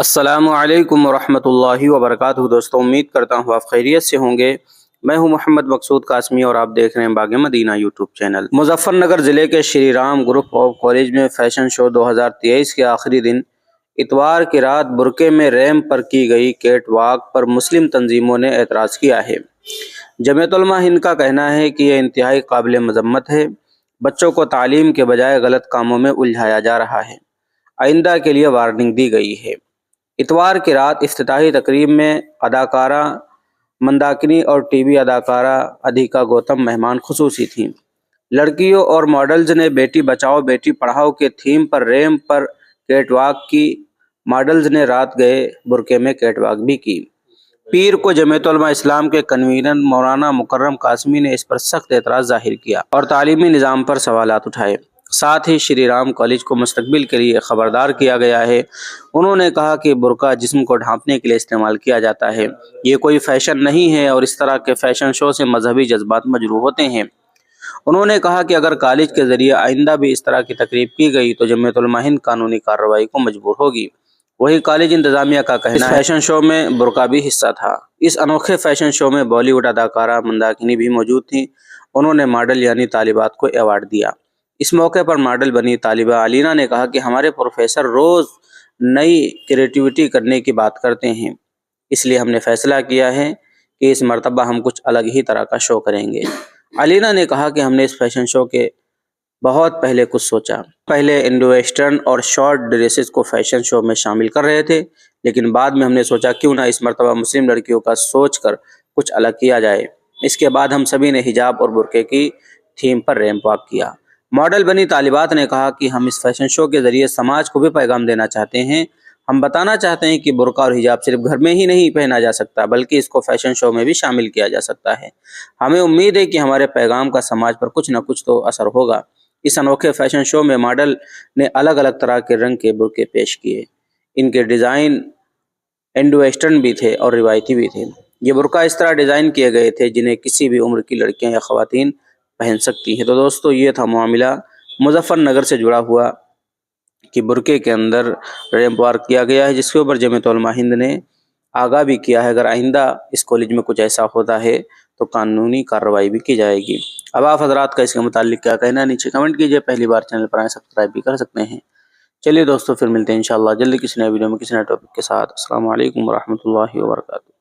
السلام علیکم ورحمۃ اللہ وبرکاتہ دوستوں، امید کرتا ہوں آپ خیریت سے ہوں گے۔ میں ہوں محمد مقصود قاسمی اور آپ دیکھ رہے ہیں باغ مدینہ یوٹیوب چینل۔ مظفر نگر ضلع کے Shri Ram group of college میں فیشن شو 2023 کے آخری دن اتوار کی رات برقعے میں ریمپ پر کی گئی کیٹ واک پر مسلم تنظیموں نے اعتراض کیا ہے۔ جمعیت علماء ہند کا کہنا ہے کہ یہ انتہائی قابل مذمت ہے۔ بچوں کو تعلیم کے بجائے غلط کاموں میں الجھایا جا رہا ہے۔ آئندہ کے لیے وارننگ دی گئی ہے۔ اتوار کی رات افتتاحی تقریب میں اداکارہ منداکنی اور ٹی وی اداکارہ ادھیکا گوتم مہمان خصوصی تھیں۔ لڑکیوں اور ماڈلز نے بیٹی بچاؤ بیٹی پڑھاؤ کے تھیم پر ریمپ پر کیٹ واک کی۔ ماڈلز نے رات گئے برقعے میں کیٹ واک بھی کی۔ پیر کو جمعیت علماء اسلام کے کنوینر مولانا مکرم قاسمی نے اس پر سخت اعتراض ظاہر کیا اور تعلیمی نظام پر سوالات اٹھائے۔ ساتھ ہی شری رام کالج کو مستقبل کے لیے خبردار کیا گیا ہے۔ انہوں نے کہا کہ برقع جسم کو ڈھانپنے کے لیے استعمال کیا جاتا ہے، یہ کوئی فیشن نہیں ہے اور اس طرح کے فیشن شو سے مذہبی جذبات مجروح ہوتے ہیں۔ انہوں نے کہا کہ اگر کالج کے ذریعے آئندہ بھی اس طرح کی تقریب کی گئی تو جمعیت علماء ہند قانونی کارروائی کو مجبور ہوگی۔ وہی کالج انتظامیہ کا کہنا ہے اس فیشن شو میں برقع بھی حصہ تھا۔ اس انوکھے فیشن شو میں بالی ووڈ اداکارہ منداکنی بھی موجود تھیں۔ انہوں نے ماڈل یعنی طالبات کو ایوارڈ دیا۔ اس موقع پر ماڈل بنی طالبہ علینا نے کہا کہ ہمارے پروفیسر روز نئی کریٹیوٹی کرنے کی بات کرتے ہیں، اس لیے ہم نے فیصلہ کیا ہے کہ اس مرتبہ ہم کچھ الگ ہی طرح کا شو کریں گے۔ علینا نے کہا کہ ہم نے اس فیشن شو کے بہت پہلے کچھ سوچا۔ پہلے انڈو ویسٹرن اور شارٹ ڈریسز کو فیشن شو میں شامل کر رہے تھے، لیکن بعد میں ہم نے سوچا کیوں نہ اس مرتبہ مسلم لڑکیوں کا سوچ کر کچھ الگ کیا جائے۔ اس کے بعد ہم سبھی نے حجاب اور برقعے کی تھیم پر ریمپ واک کیا۔ ماڈل بنی طالبات نے کہا کہ ہم اس فیشن شو کے ذریعے سماج کو بھی پیغام دینا چاہتے ہیں۔ ہم بتانا چاہتے ہیں کہ برقع اور حجاب صرف گھر میں ہی نہیں پہنا جا سکتا بلکہ اس کو فیشن شو میں بھی شامل کیا جا سکتا ہے۔ ہمیں امید ہے کہ ہمارے پیغام کا سماج پر کچھ نہ کچھ تو اثر ہوگا۔ اس انوکھے فیشن شو میں ماڈل نے الگ الگ طرح کے رنگ کے برقعے پیش کیے۔ ان کے ڈیزائن انڈو ویسٹرن بھی تھے اور روایتی بھی تھے۔ یہ برقع اس طرح ڈیزائن کیے گئے تھے جنہیں کسی بھی عمر کی لڑکیاں یا خواتین پہن سکتی ہیں۔ تو دوستو یہ تھا معاملہ مظفر نگر سے جڑا ہوا کہ برقعے کے اندر ریمپ واک کیا گیا ہے، جس کے اوپر جمعیت علماء ہند نے آگاہ بھی کیا ہے اگر آئندہ اس کالج میں کچھ ایسا ہوتا ہے تو قانونی کارروائی بھی کی جائے گی۔ اب آپ حضرات کا اس کے متعلق کیا کہنا ہے نیچے کمنٹ کیجئے۔ پہلی بار چینل پر آئے سبسکرائب بھی کر سکتے ہیں۔ چلیے دوستو پھر ملتے ہیں انشاءاللہ جلدی کسی نئے ویڈیو میں کسی نئے ٹاپک کے ساتھ۔ السلام علیکم ورحمۃ اللہ وبرکاتہ۔